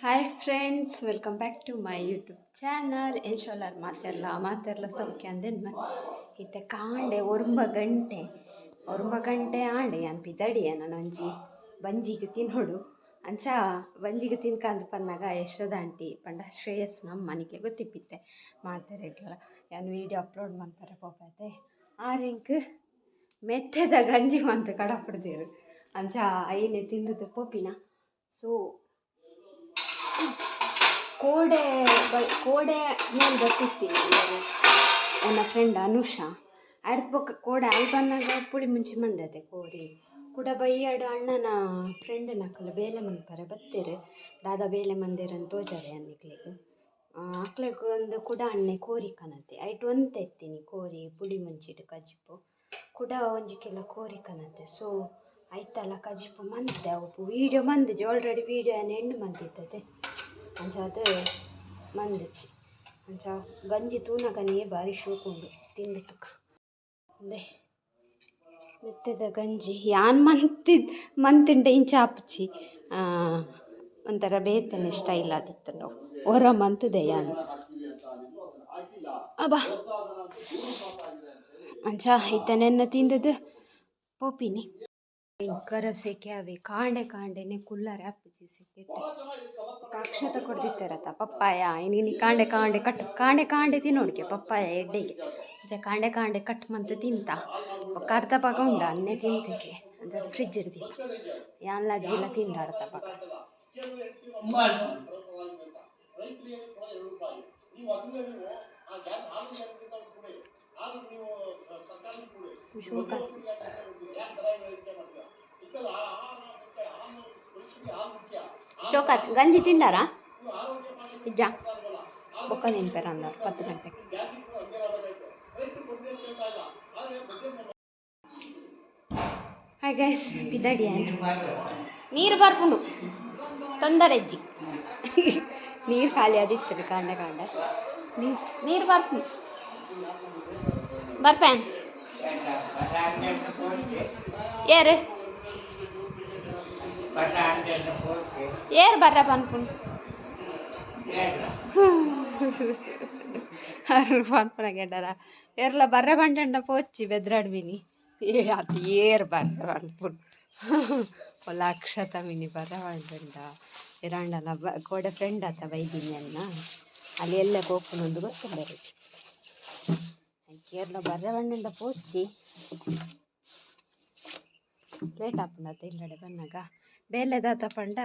Hi friends, welcome back to my YouTube channel. ಎನ್ಶೋಲಾರ್ ಮಾತೆರ್ಲ ಸೌಖ್ಯ ಅಂದೆನ್ ಇತ್ತೆ ಕಾಂಡೆ ಒರ್ಮ ಗಂಟೆ ಆಂಡೆ ಅನ್ ಪಿದಡಿಯ ಒಂಜಿ ಬಂಜಿಗೆ ತಿನ್ನೋಡು ಅಂಚ ಬಂಜಿಗೆ ತಿನ್ಕಂದು ಪನ್ನಾಗ ಯಶೋಧ ಆಂಟಿ ಪಂಡ ಶ್ರೇಯಸ್ ನಮ್ಮ ಮನೆಗೆ ಗೊತ್ತಿಪ್ಪಿತ್ತೆ ಮಾತೆರೆಗ್ಲ ಏನು ವೀಡಿಯೋ ಅಪ್ಲೋಡ್ ಮಾಡ್ತಾರೆ ಪೋಪೈತೆ ಆ ರಿಂಕ್ ಮೆತ್ತದ ಗಂಜಿ ಮಂತ್ ಕಡಪಡ್ದೇರು ಅಂಚ ಐನೆ ತಿಂದದ್ದು ಪೋಪಿನ. ಸೊ ಕೋಡೆ ಮೇಲೆ ಬರ್ತಿರ್ತೀನಿ ನನ್ನ ಫ್ರೆಂಡ್ ಅನುಷಾ ಆಡ್ದ ಪಕ್ಕ ಕೋಡೆ ಅಲ್ಲಿ ಬಂದಾಗ ಪುಳಿ ಮುಂಚೆ ಮಂದತೆ ಕೋರಿ ಕೂಡ ಬೈಯಾಡು ಅಣ್ಣನ ಫ್ರೆಂಡ್ ನಕ್ಕಲು ಬೇಲೆ ಮನ್ಪರೆ ಬತ್ತೇರು ದಾದ ಬೇಲೆ ಮಂದಿರನ್ನು ತೋಜಾರೆ ಅನ್ನಿಕ್ಲಿಗೆ ಅಕ್ಲಿಗೆ ಒಂದು ಕೂಡ ಅಣ್ಣೆ ಕೋರಿ ಕನತೆ ಐಟು ಒಂತ ಎತ್ತೀನಿ ಕೋರಿ ಪುಳಿ ಮುಂಚಿಟ್ಟು ಕಜಿಪು ಕೂಡ ಒಂಜಿಕ್ಕೆಲ್ಲ ಕೋರಿ ಕನತೆ. ಸೊ ಆಯ್ತಲ್ಲ ಕಜಿಪು ಮಂದೆ ಅವು ವೀಡಿಯೋ ಮಂದಿಜಿ ಆಲ್ರೆಡಿ ವೀಡಿಯೋ ಏನು ಎಂಡು ಮಂದಿರ್ತದೆ ಅಂಚ ಅದು ಮಂದಿಜಿ ಅಂಚ ಗಂಜಿ ತೂನಗನಿಗೆ ಭಾರಿ ಶೋಕುಂಡು ತಿಂದು ತುಕ ಅಂದೆ ಮೆತ್ತದ ಗಂಜಿ ಯಾನ್ ಮಂತಿಂಡೆ ಇಂಚ ಆಪುಚ್ಚಿ ಒಂಥರ ಬೇತನೆ ಸ್ಟೈಲ್ ಆದಿತ್ತು ನಾವು ಹೊರ ಮಂತದೆ ಯಾನು ಅಬ್ಬಾ ಅಂಚ ಇತ್ತನೆನ್ನ ತಿಂದದ್ದು ಪೋಪಿನಿ ಭಯಂಕರ ಸೆಕೆ ಅವೆ ಕಾಂಡೆನೆ ಕುಲ್ಲರೆ ಅಪ್ಪುಜಿ ಸೆಕೆಟ್ಟೆ ಅಕ್ಷತ ಕೊಡ್ದಿತ್ತಾರತ್ತ ಪಪ್ಪಾಯ ಇನಿ ಕಾಂಡೆ ತಿನ್ನೋಡಿಕೆ ಪಪ್ಪಾಯ ಎಡ್ಡೆಗೆ ಕಾಂಡೆ ಕಟ್ ಮಂತ್ ತಿಂತ ಅರ್ಧ ಪಾಕ ಉಂಡ ಅನ್ನೆ ತಿಂತಿಸಿ ಅಂಚದು ಫ್ರಿಜ್ ಇಡ್ದಿತ್ತ ಯಾನ್ಲ ಅಜ್ಜಿಲ್ಲ ತಿಂದ ಅರ್ಧ ಪಾಕ ಶೋಕಾತ್ ಗಂಜಿ ತಿಂದಾರಾ ಇಜ್ಜ ಬೊಕ್ಕ ನೆನ್ಪೇರ ಅಂದವ್ರು 10 ಗಂಟೆಗೆ. ಹಾಯ್ ಗೈಸ್, ಪಿದಡಿಯ ನೀರು ಬರ್ಪುಂಡು ತೊಂದರೆ ಅಜ್ಜಿ ನೀರು ಖಾಲಿ ಆದಿತ್ತು ಕಾಂಡೆ ನೀರು ಬರ್ಪೇನ್ ಏರು ಬರ್ರ ಪನ್ಪುಂಡು ಪನ್ಪುಣಗೆಡ್ಡರ ಏರ್ಲ ಬರ್ರ ಬಂಡ ಪೋಚಿ ಬೆದ್ರಾಡ್ಬಿನಿ ಅದು ಏರ್ ಬರ್ರ ಪನ್ಪುಂಡು ಒಲ್ಲ ಅಕ್ಷತ ಮಿನಿ ಬರ್ರ ಬಂಡ ಇರಾಂಡನ ಕೋಡೆ ಫ್ರೆಂಡ್ ಆತ ಬೈದಿನಿ ಅನ್ನ ಅಲ್ಲಿ ಎಲ್ಲ ಹೋಗ್ಕೊಂಡು ಗೊತ್ತಿಲ್ಲ ಕೇರಳ ಬರ್ರ ಬಂಡ ಪೋಚಿ ಲೇಟ್ ಆಪುಂಡತ ಇಲ್ಲಡೆ ಬನ್ನಾಗ ಬೇಲೆದಾತ ಪಂಡ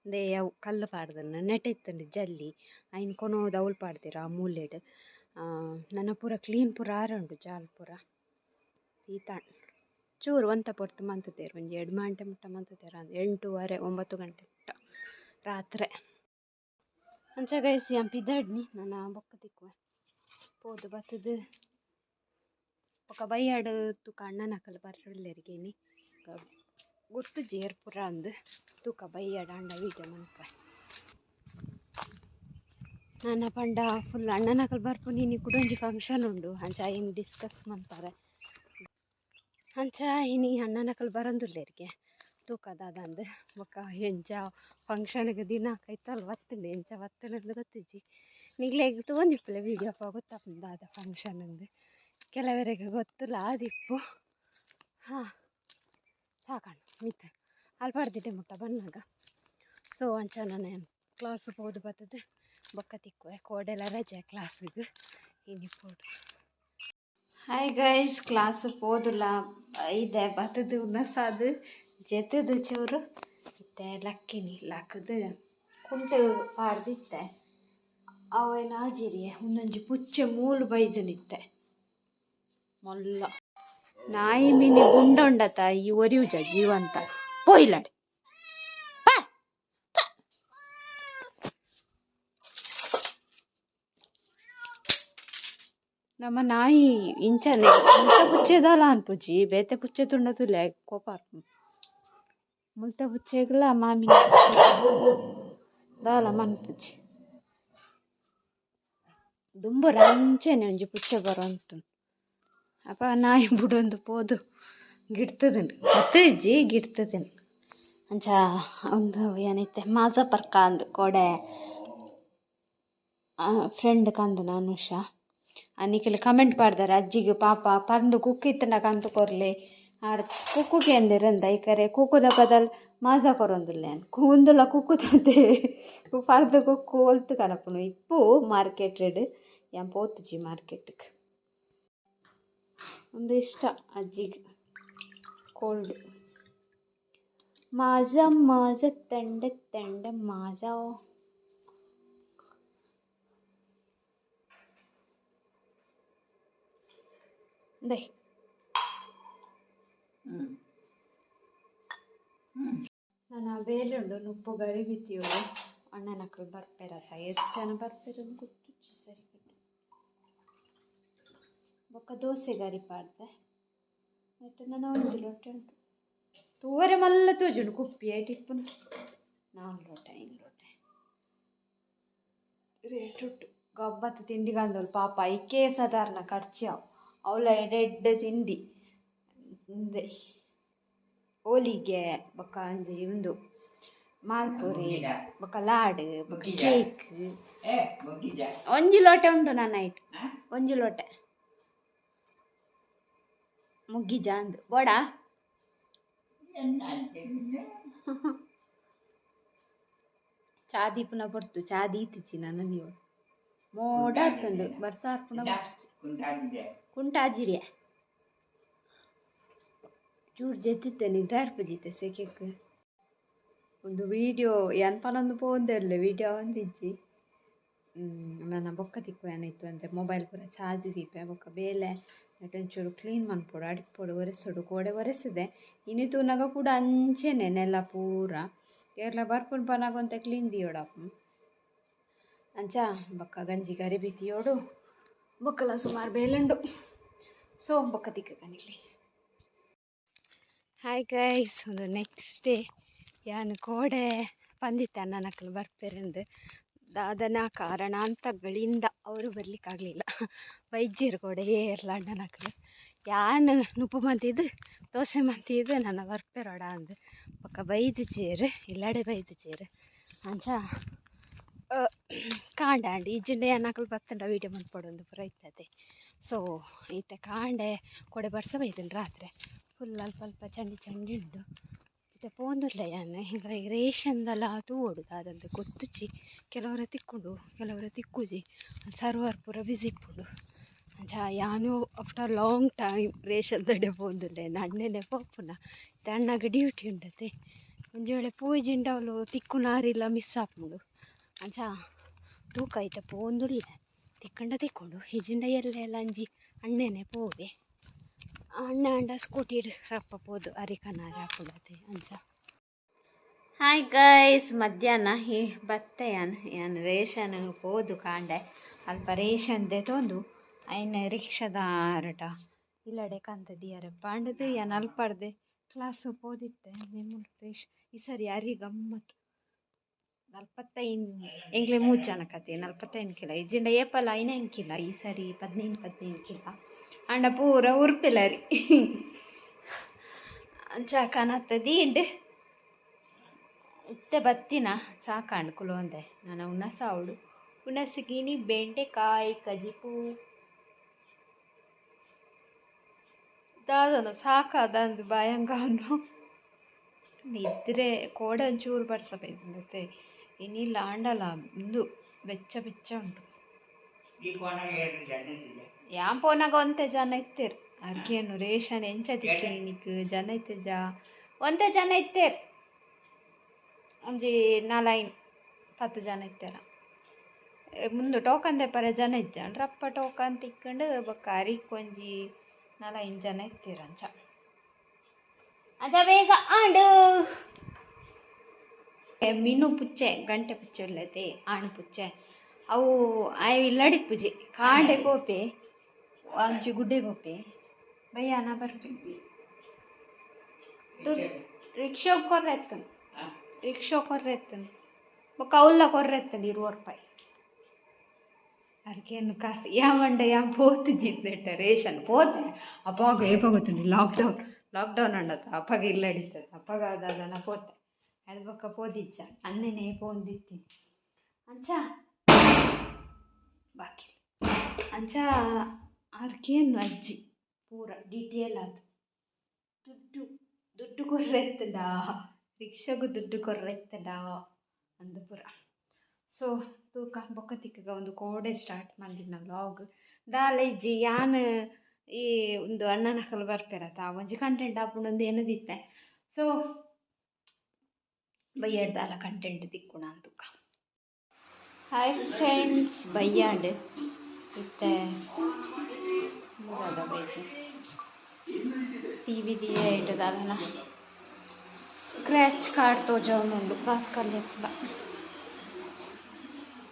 ದೇ ಅವು ಕಲ್ಲು ಪಾಡ್ದನ್ನ ನೆಟ್ಟಿತ್ತಂಡು ಜಲ್ಲಿ ಐನ್ ಕೊನೋದು ಅವಳು ಪಾಡ್ದಿರ ಆ ಮೂಲೆಡ್ ನನ್ನ ಪೂರ ಕ್ಲೀನ್ ಪೂರ ಆರುಂಡು ಜಾಲ್ ಪೂರ ಈತ ಚೂರು ಒಂತ ಪೊರ್ತು ಮಂತದೇರು ಒಂಜಿ 2 ಗಂಟೆ ಮುಟ್ಟ ಮಂತದೇರು 8:30 9 ಗಂಟೆ ಮುಟ್ಟ ರಾತ್ರಿ ಅಂಚ ಗೈಸಿ ಪಿದಡ್ನಿ ನನ್ನ ಬೊಕ್ಕ ತಿಕ್ಕುವೆ ಪೋದು ಬತ್ತದು ఒక ಬೈಯಾಡು ತೂಕ ಅಣ್ಣನಕಲ್ ಬರ್ರೊಳ್ಳೆರಿಗೇನಿ ಗೊತ್ತು ಜೇರ್ ಪುರ ಅಂದು ತೂಕ ಬೈಯಾಡು ಅಂಡ ವೀಡಿಯೋ ಮನ್ಪ ನನ್ನ ಪಂಡ ಫುಲ್ ಅಣ್ಣನಕಲ್ ಬರ್ಪು ನೀನು ಕೂಡ ಒಂಜಿ ಫಂಕ್ಷನ್ ಉಂಡು ಅಂಚ ಇನ್ನು ಡಿಸ್ಕಸ್ ಮಾಡ್ತಾರೆ ಅಂಚ ಇನಿ ಅಣ್ಣನಕಲ್ ಬರಂದುಲ್ಲೇರಿಗೆ ತೂಕ ದಾದಂದು ಬೊಕ್ಕ ಎಂಚ ಫಂಕ್ಷನ್ಗೆ ದಿನ ಕೈತಲ್ ಒತ್ತುಂಡು ಎಂಚ ಒತ್ತುಂಡು ಗೊತ್ತಿಜ್ಜಿ ನಿಗ್ಲೆಗ್ ತೊಗೊಂದಿಪ್ಪಲೆ ವೀಡಿಯೋ ಗೊತ್ತಾಪುಂಡು ದಾದ ಫಂಕ್ಷನ್ ಅಂದು ಕೆಲವರಿಗೆ ಗೊತ್ತಿಲ್ಲ ಆದಿಪ್ಪು ಸಾಕಂಡು ಮಿತ್ ಅಲ್ಲಿ ಪಡ್ದಿಟ್ಟೆ ಮುಟ್ಟ ಬಂದಾಗ. ಸೊ ಅಂಚ ನಾನು ಕ್ಲಾಸ್ ಹೋದು ಬರ್ತದೆ ಬೊಕ್ಕ ತಿಕ್ಕುವೆ ಕೋಡೆಲ್ಲ ರಜೆ ಕ್ಲಾಸಿಗೆ ಇನ್ನಿಪ್ಪೋಡು. ಹಾಯ್ ಗೈಸ್, ಕ್ಲಾಸ್ ಹೋದುಲ್ಲ ಇದೆ ಬತ್ತದು ಉನಸಾದು ಜೆತದು ಚೂರು ಇತ್ತೆ ಲಕ್ಕದು ಕುಂಟು ಪಾಡ್ದಿತ್ತೆ ಅವೇನು ಆಜಿರಿಯೆ ಒಂದೊಂಜಿ ಪುಚ್ಚೆ ಮೂಲು ಬೈದನಿತ್ತೆ ಮೊಲ್ಲ ನಾಯಿ ಮಿನಿ ಗುಂಡೊಂಡತ ಈ ಒರಿಯುಜ ಜೀವಂತ ಪೋಯ್ಲಾಡಿ ನಮ್ಮ ನಾಯಿ ಇಂಚನೆ ಮುಲ್ತ ಪುಚ್ಚೆದಲ್ಲ ಅನ್ಪುಜಿ ಬೇತೆ ಪುಚ್ಚೆ ತುಂಡತುಲೆ ಕೋಪ ಮುಲ್ತ ಪುಚ್ಚೆಗಲ ಮಾಮಿನ ದಾಲ ಮನ್ಪುಜಿ ದುಂಬುರ ಅಂಚೆನೆ ಒಂಜಿ ಪುಚ್ಚೆ ಬರೋಂತು ಅಪ್ಪ ನಾಯಿ ಬುಡೊಂದು ಪೋದು ಗಿಡ್ತದನು ಅತ್ತಜ್ಜಿ ಗಿಡ್ತದೇನು ಅಂಚ ಒಂದು ಏನೈತೆ ಮಾಜ ಪರ್ಕ ಅಂದು ಕೋಡೆ ಫ್ರೆಂಡ್ ಕಂದು ಅನುಷಾ ಅನ್ನಿಕೆಲ್ಲ ಕಮೆಂಟ್ ಮಾಡ್ದಾರೆ ಅಜ್ಜಿಗೆ ಪಾಪ ಪಂದು ಕುಕ್ಕು ಇತ್ತನ ಕಂತು ಕೊರ್ಲೆ ಆರ್ ಕುಕ್ಕುಗೆ ಅಂದಿರಂದ ಈಕರೆ ಕುಕ್ಕುದ ಬದಲ್ ಮಾಜ ಕೊರೊಂದುಲ್ಲೆ ಅಂತ ಕುಂದುಲ ಕುಕ್ಕುದಂತೆ ಪರ್ದು ಕುಕ್ಕು ಒಲ್ತು ಕನಪುನು ಇಪ್ಪು ಮಾರ್ಕೆಟ್ ರೆಡ್ ಯಾನ್ ಪೋತುಜಿ ಮಾರ್ಕೆಟ್ಗೆ ಒಂದು ಇಷ್ಟ ಅಜ್ಜಿಗೆ ಕೋಲ್ಡ್ ಮಾಜ ಮಾಜ ತಂಡ ತಂಡ ಮಾಜ ದೇ ನನ್ನ ಬೇಲುಂಡು ನುಪ್ಪು ಗರಿ ಬಿತ್ತಿಯೋಳು ಅಣ್ಣನ ಮಕ್ಕಳು ಬರ್ಪೇರತ್ತ ಎಷ್ಟು ಜನ ಬರ್ಪೇರು ಗೊತ್ತು ಸರಿ ಬೊಕ್ಕ ದೋಸೆ ಗರಿ ಪಾಡ್ದೆ ಮತ್ತು ನನ್ನ ಒಂಜಿ ಲೊಟ್ಟೆ ಉಂಟು ತೂವರೆ ಮಲ್ಲ ತೋಜುಂಡು ಕುಪ್ಪಿ ಟಿಪ್ಪುನು 4 ಲೋಟ 5 ಲೋಟ ರೇಟ್ ಉಂಟು ಗಬ್ಬತ್ತು ತಿಂಡಿ ಕಂದೋಳು ಪಾಪ ಐಕೆ ಸಾಧಾರಣ ಖರ್ಚಾವು ಅವಳ ಎಡೆಡ್ಡೆ ತಿಂಡಿ ಹೋಳಿಗೆ ಬೊಕ್ಕ ಅಂಜಿ ಒಂದು ಮಾಲ್ಪುರಿ ಬೊಕ್ಕ ಲಾಡು ಬೊಕ್ಕ ಕೇಕ್ ಒಂಜಿ ಲೋಟೆ ಉಂಟು ನನ್ನ ಐಟು ಒಂಜಿ ಲೋಟೆ ಮುಗ್ಗಿಜ ಅಂದು ಬೋಡ ಚಾದಿ ಪುನಃ ಬರ್ತು ಚಾದಿ ಇತ್ತಿಚ್ಚಿ ನನ್ನ ನೀವು ಮೋಡ ಹತ್ತುಂಡು ಬರ್ಸಾಕ್ ಪುನಃ ಕುಂಟಾಜಿರಿಯ ಚೂರು ಜೆತ್ತಿತ್ತೆ ನಿದ್ರಾರ್ಪಜಿತ್ತೆ ಸೆಕೆಕ್ ಒಂದು ವೀಡಿಯೋ ಎನ್ಪನೊಂದು ಪೋಂದಿರಲಿ ವೀಡಿಯೋ ಒಂದಿಜ್ಜಿ ನನ್ನ ಬೊಕ್ಕ ತಿಕ್ಕು ಏನಾಯ್ತು ಅಂತೆ ಮೊಬೈಲ್ ಪೂರ ಚಾರ್ಜ್ ದೀಪೆ ಬೊಕ್ಕ ಬೇಲೆ ನೆಟ್ಟೊಂಚೂರು ಕ್ಲೀನ್ ಮನ್ಪೋಡು ಅಡಿಪೋಡು ಒರೆಸೋಡು ಕೋಡೆ ಒರೆಸಿದೆ ಇನ್ನು ತೂನಾಗ ಕೂಡ ಅಂಚೆನೆ ನೆಲ ಪೂರ ಕೇರಳ ಬರ್ಪುನ್ ಪನಾಗೊಂತ ಕ್ಲೀನ್ ದಿಯೋಡಪ್ಪ ಅಂಚ ಬೊಕ್ಕ ಗಂಜಿ ಗರಿ ಬಿತ್ತಿಯೋಡು ಬೊಕ್ಕಲ ಸುಮಾರು ಬೇಲುಂಡು ಸೊ ಬೊಕ್ಕ ತಿಕ್ಕ ಕನಿಲಿ ಹಾಯ್ ಗೈಸ್ ಒಂದು ನೆಕ್ಸ್ಟ್ ಡೇ ಯಾನು ಕೋಡೆ ಬಂದಿತ್ತೆ ಅಣ್ಣನಕ್ಕಲು ಬರ್ಪೇರೆಂದು ಅದನ್ನ ಕಾರಣಾಂತಗಳಿಂದ ಅವರು ಬರಲಿಕ್ಕಾಗಲಿಲ್ಲ ವೈದ್ಯರು ಕೂಡ ಏರ್ಲ ಅಣ್ಣನಕ್ಕಲು ಯಾನು ನುಪ್ಪು ಮಂತಿದ್ದು ದೋಸೆ ಮಂತಿದ್ದು ನನ್ನ ಬರ್ಪೇರೋಡ ಅಂದು ಪಕ್ಕ ಬೈದು ಚೇರು ಇಲ್ಲಡೆ ಬೈದು ಚೇರು ಅಂಚ ಕಾಂಡೆ ಅಂಡಿ ಈಜಿಂಡೆ ಅನ್ನಕ್ಕಲು ಬತ್ತಂಡ ವೀಡಿಯೋ ಮಾಡ್ಕೊಡೊಂದು ಪೂರ ಇರ್ತದೆ ಸೊ ಈತ ಕಾಂಡೆ ಕೊಡೆ ಬರ್ಸ ಬೈದನು ರಾತ್ರಿ ಫುಲ್ ಅಲ್ಪ ಅಲ್ಪ ಚಂಡಿ ಚಂಡಿ ಉಂಡು ಇದು ಪೋಂದುಲ್ಲ ಯಾನು ಹಿಂಗೆ ರೇಷನ್ದೆಲ್ಲ ಅದು ಓಡುದು ಅದಂತ ಗೊತ್ತುಚ್ಚಿ ಕೆಲವರ ತಿಕ್ಕೊಂಡು ಕೆಲವರ ತಿಕ್ಕುಜಿ ಸರ್ವರ್ ಪೂರ ಬಿಸಿ ಇಪ್ಪುಂಡು ಯಾನು ಆಫ್ಟರ್ ಲಾಂಗ್ ಟೈಮ್ ರೇಷನ್ ತಡೆ ಪೋಂದುಲ್ಲೆ ಅಣ್ಣನೇ ಪೋಪುನ ಅಣ್ಣಗೆ ಡ್ಯೂಟಿ ಉಂಡತೆ ಒಂದು ವೇಳೆ ಪೂಜಿಂಡ ಅವಳು ತಿಕ್ಕು ನಾರಿಲ್ಲ ಮಿಸ್ ಆಪುಂಡು ಅಂಚ ತೂಕ ಐತೆ ಪೋಂದುಲ್ಲ ತಿಕ್ಕಂಡ ತಿಕ್ಕೊಂಡು ಹಿಜಿಂಡ ಎಲ್ಲ ಅಂಜಿ ಅಣ್ಣನೇ ಪೋವೆ ಅಣ್ಣ ಅಂಡ ಸ್ಕೂಟಿ ರಪ್ಪ ಪೋದು ಅರಿಕನಾರ ಹಾಕುಡತೆ ಅಂಚ ಹಾಯ್ ಗೈಸ್ ಮಧ್ಯಾಹ್ನ ಈ ಬತ್ತೆ ಯಾನು ರೇಷನ್ ಪೋದು ಕಾಂಡೆ ಅಲ್ಪ ರೇಷನ್ದೆ ತೊಂದು ಐನ ರಿಕ್ಷಾದ ಆರಟ ಇಲ್ಲಡೆ ಕಂತ ದಿಯರೆ ಪಾಂಡದು ಯಾನು ಅಲ್ಪಡ್ದೆ ಕ್ಲಾಸು ಪೋದಿತ್ತೆ ನಿಮ್ಮ ರೇಷ್ ಈ ಸರಿ ಅರಿ ಗಮ್ಮತ್ತು 45 ಎಂಗ್ಲೆ 3 ಜನ ಕತೆ 45 ಕಿಲ ಇಜ್ಜಿಂಡ ಏಪಲ್ಲ 5 ಕಿಲ ಈ ಸರಿ 15 ಕಿಲ ಅಂಡ ಪೂರ ಉರ್ಪಿಲರಿ ಅಂಚ ಕನತ್ತದಿ ಇಂಡು ಇತ್ತೆ ಬತ್ತಿನ ಸಾಕಾಂಡು ಕುಲೋಂದೆ ನಾನು ಉನಸ ಅವಡು ಉನಸಿಗಿನಿ ಬೆಂಡೆಕಾಯಿ ಕಜಿಪು ದಾದನು ಸಾಕಾದಂದು ಭಯಂಕರನು ನಿದ್ರೆ ಕೋಡೆ ಒಂಚೂರು ಬರ್ಸಬೇಕು ಇನ್ನಿಲ್ಲ ಆಂಡಲ ಒಂದು ಬೆಚ್ಚ ಬೆಚ್ಚ ಉಂಟು ಯಾನ್ ಪೋನಾಗ ಒಂತೆ ಜನ ಇತ್ತೇರು ಅರ್ಗೇನು ರೇಷನ್ ಎಂಚ ತಿಕ್ಕೇನಿ ನಿಕ್ ಜನ ಇತ್ತೇಜ ಒಂತೆ ಜನ ಇತ್ತೇರು ಒಂಜಿ 4-10 ಜನ ಇತ್ತೇರ ಮುಂದೆ ಟೋಕನ್ ದೆಪ್ಪರೆ ಜನ ಇಜ್ಜ ರಪ್ಪ ಟೋಕನ್ ತಿಕ್ಕೊಂಡು ಬೊಕ್ಕ ಅರಿಕ್ ಒಂಜಿ 4-5 ಜನ ಇತ್ತೇರು ಅಂಚ ಬೇಗ ಆಂಡು ಮೀನು ಪುಚ್ಚೆ ಗಂಟೆ ಪುಚ್ಚೆ ಉಳ್ಳತೆ ಆಣು ಪುಚ್ಚೆ ಅವು ಅವು ಇಲ್ಲಡಿ ಪೂಜೆ ಕಾಂಡೆ ಪೋಪೆ ಅಂಚು ಗುಡ್ಡೆ ಪೋಪೆ ಬಯ್ಯಾನ ಬರ್ಪೆ ರಿಕ್ಷಾ ಕೊರ್ರೆತ್ತನು ಬೊಕ್ಕ ಅವ್ಲ ಕೊರ್ರೆತ್ತನು 20 ರೂಪಾಯಿ ಅರ್ಗೇನು ಕಾಸು ಯಾವಂಡ ಪೋತು ಜಿದ್ನೆಟ್ಟ ರೇಷನ್ ಪೋತೆ ಅಪ್ಪಾಗ ಏಪ ಗೊತ್ತುಂಡು ಲಾಕ್ಡೌನ್ ಅಂಡತ್ತ ಅಪ್ಪಗೆ ಇಲ್ಲಡಿಸ್ತದೆ ಅಪ್ಪಗ ಅದನ್ನ ಪೋತೆ ಎಡ್ಬೊಕ್ಕ ಪೋದಿಜ್ಜ ಅನ್ನೆನೇ ಪೋಂದಿತ್ತೀನಿ ಅಂಚ ಬಾಕಿ ಅಂಚ ಆರ್ಕೇನು ಅಜ್ಜಿ ಪೂರ ಡೀಟೇಲ್ ಅದು ದುಡ್ಡು ಕೊರ್ರೆತ್ತಡ ರಿಕ್ಷಾಗೂ ದುಡ್ಡು ಕೊರ್ರೆತ್ತಡ ಅಂದು ಪೂರ. ಸೊ ತೂಕ ಬೊಕ್ಕ ತಿಕ್ಕಗ ಒಂದು ಕೋಡೆ ಸ್ಟಾರ್ಟ್ ಮಾಡಿದ್ನ ವ್ಲಾಗ್ ದಾಲ ಇಜ್ಜಿ ಯಾನ್ ಈ ಒಂದು ಅಣ್ಣನ ಕಲ್ ಬರ್ಪೆರತ್ತ ಒಂಜಿ ಕಂಟೆಂಟ್ ಆಪುಂಡು ಏನದಿತ್ತೆ. ಸೊ ಬಯ್ಯಾಡ್ ದಾಲ ಕಂಟೆಂಟ್ ತಿಕ್ಕುಣ ಅಂತುಕ. ಹಾಯ್ ಫ್ರೆಂಡ್ಸ್, ಬಯ್ಯಾಡ್ ಇತ್ತೆ ಮೂರದ ಬೇಕು ಟಿ ವಿ ದಿಯೇ ಇಟ್ಟದಲ್ಲ ಸ್ಕ್ರ್ಯಾಚ್ ಕಾರ್ಡ್ ತೋಜವನುಂಡು ಕಾಸು ಕಲಿಯತ್ತಲ್ಲ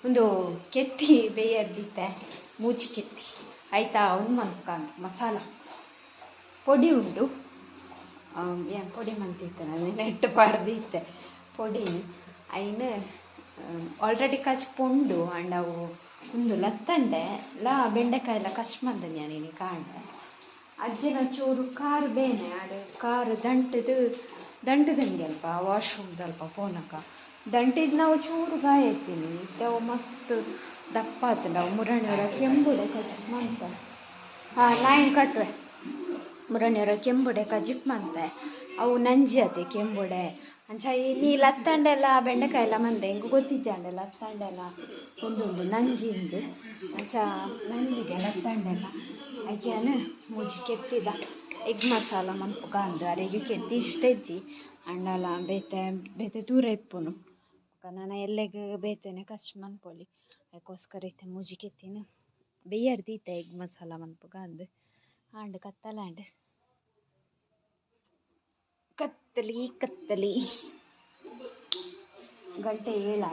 ಒಂದು ಕೆತ್ತಿ ಬೇಯರ್ದಿತ್ತೆ ಮೂಚಿ ಕೆತ್ತಿ ಆಯಿತಾ. ಒಂದು ಮನ್ಕಂತ ಮಸಾಲ ಪೊಡಿ ಉಂಡು ಏನು ಪೊಡಿ ಮಂತಿತ್ತೆ ನಾನು ನೆಟ್ಟು ಪಡ್ದಿತ್ತೆ ಪೊಡಿ ಅಯ್ನ ಆಲ್ರೆಡಿ ಕಚ್ ಪೊಂಡು ಅಂಡ್ ಅವು ಒಂದು ಲತ್ತಂಡೆ ಲಾ ಬೆಂಡೆಕಾಯೆಲ್ಲ ಕಚ್ ಮಂದ ನೀನು ಕಾಂಡೆ ಅಜ್ಜಿನ ಚೂರು ಕಾರು ಬೇನೆ ಅದು ಕಾರು ದಂಟದಂಗೆ ಅಲ್ಪ ವಾಶ್ರೂಮ್ದಲ್ಪ ಪೋನಕ ದಂಟಿದ್ದು ನಾವು ಚೂರು ಗಾಯ ಎತ್ತೀನಿ ಇತ್ತವು ಮಸ್ತ್ ದಪ್ಪ ಆತು ನಾವು ಮುರಣಿಯವರ ಕೆಂಬುಡೆ ಕಜಿಪ್ ಮಂತ ನಾಯಿನ ಕಟ್ರೆ ಮುರಣಿಯವರ ಕೆಂಬುಡೆ ಕಜಿಪ್ ಮಂತೆ ಅವು ನಂಜಿ ಅತೆ ಕೆಂಬುಡೆ ಅಂಚ ನೀ ಲತ್ತಂಡೆಲ್ಲ ಬೆಂಡೆಕಾಯೆಲ್ಲ ಮಂದೆ ಹಿಂಗೆ ಗೊತ್ತಿಜ್ಜಂಡೆ ಲತ್ತಂಡೆಲ್ಲ ಒಂದೊಂದು ನಂಜಿಂದು ಅಂಚ ನಂಜಿಗೆ ಲತ್ತಂಡೆಲ್ಲ ಆಯ್ಕೆನ ಮುಜ್ಜಿ ಕೆತ್ತಿದ ಎಗ್ ಮಸಾಲ ಮನ್ಪುಗ ಅಂದು ಅರೆಗೆ ಕೆತ್ತಿ ಇಷ್ಟ ಇಜ್ಜಿ ಅಂಡಲ ಬೇತೆ ದೂರ ಇಪ್ಪುನು ನಾನು ಎಲ್ಲೆಗೆ ಬೇತೇನೆ ಕಷ್ಟ ಮನ್ಪೊಲಿ ಅದಕ್ಕೋಸ್ಕರ ಇತ್ತೆ ಮುಜಿ ಕೆತ್ತಿನ ಬೇಯರ್ದೀತೆ ಎಗ್ ಮಸಾಲ ಮನ್ಪುಗ ಅಂದು ಆಂಡ್ ಕತ್ತಲಿ ಗಂಟೆ 7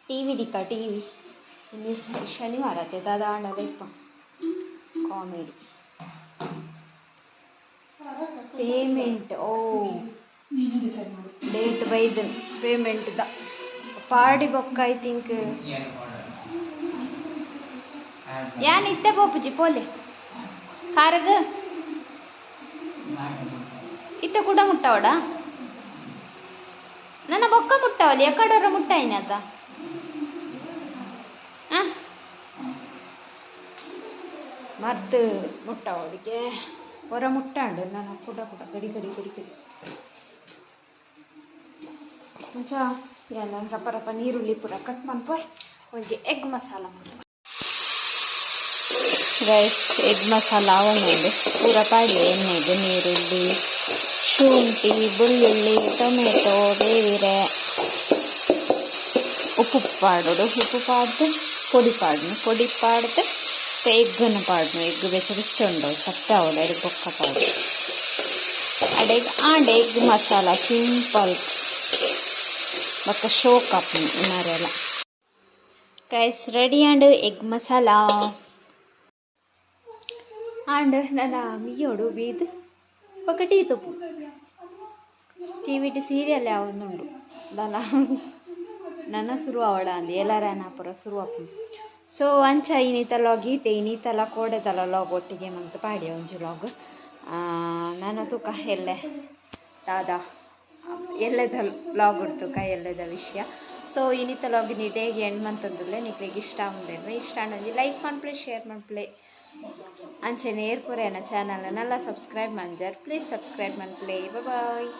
ಟಿ ವಿ ದಿಕ್ಕ ಟಿ ವಿ ಇನ್ನು ಶನಿವಾರ ಆತೆ ದಾದ ಆಂಡಲ ಇಪ್ಪ ಕಾಮಿಡಿ ಪೇಮೆಂಟ್ ಡೇಟ್ ಬೈದು ಪೇಮೆಂಟ್ದ ಪಾಡಿ ಬೊಕ್ಕ ಐ ಥಿಂಕ್ ಯಾನ್ ಇತ್ತೆ ಪೋಪುಜಿ ಪೋಲೆ ಕಾರಗ ಇತ್ತ ಕೂಡ ಮುಟ್ಟವಡ ನನ್ನ ಬೊಕ್ಕ ಮುಟ್ಟವಲ್ಲಿ ಎಕ್ಕಡವರ ಮುಟ್ಟಾಯಿನತ ಮರ್ದು ಮುಟ್ಟವಳಿಗೆ ಹೊರ ಮುಟ್ಟಾಂಡು ನಾನು ಕೂಡ ಕಡಿ ಮುಂಚ ಎಲ್ಲ ರಪ ನೀರುಳ್ಳಿ ಪೂರ ಕಟ್ ಮಾಡ್ಪೋಯ್ ಒಂಜಿ egg masala guys egg masala ಅವನ್ನೆಂದು ಪೂರ ಪಾಡಿ ಎಣ್ಣೆಗೆ ನೀರುಳ್ಳಿ ಶುಂಠಿ ಬೆಳ್ಳುಳ್ಳಿ ಟೊಮೆಟೊ ಬೇವಿರೆ ಉಪ್ಪು ಪಾಡೋಡು ಉಪ್ಪು ಪಾಡ್ದು പൊടി പാടുത്ത് എഗ്ഗിന് പാടുന്നു എഗ്ഗ് വെച്ചിട്ട് ഉണ്ടോ ചട്ട അവിടെ ബൊക്ക പാടും ആണ്ട് എഗ് മസാല ಸಿಂಪಲ್ ಬೊಕ್ಕ ಶೋ ಕಪ್ ಇನ್ನಾರೆಲ್ಲ guys ready and egg masala and ನನ್ನ ಮಿಯೋಡು ಬೀದು ఒక టీ ತುಪ್ಪು ಟಿವಿಟಿ ಸೀರಿಯಲ್ ಯಾವನ್ನುಂಡು ದಲ ನನ್ನ ಶುರು ಅವಡ ಅಂದು ಎಲ್ಲಾರನ ಪುರ ಶುರು ಅಪ್ಪು. ಸೊ ಅಂಚ ಇನ್ನಿತ ಲಾಗ್ ಈತೆ ಇನ್ನಿತಲ ಕೋಡೆದಲ ಲಾಗ್ ಒಟ್ಟಿಗೆ ಮಂತ್ ಪಾಡಿ ಒಂಜಿ ಲಾಗ್ ನನ್ನ ತೂಕ ದಾದ ಎಲ್ಲೆದ ಲಾಗ್ ಉಡ್ತುಕ ಎಲ್ಲೆದ ವಿಷಯ. ಸೊ ಇನ್ನಿತ ಲಾಗ್ ನೀ ಡೇಗೆ ಎಂಡ್ ಮಂತಂದುಲ್ಲೆ ನಿಕ್ಲಿಗೆ ಇಷ್ಟ ಮುಂದೆ ಇಷ್ಟ ಅನ್ನೋದು ಲೈಕ್ ಮಾಡ್ಪ್ಲೆ ಶೇರ್ ಮಾಡ್ಪ್ಲೆ ಅಂಚೆನೆ ಏರ್ಪುರೆ ನನ್ನ channel Nalla subscribe ಮಂಜರ್ please subscribe ಮಾಡ್ಪ್ಲೆ bye.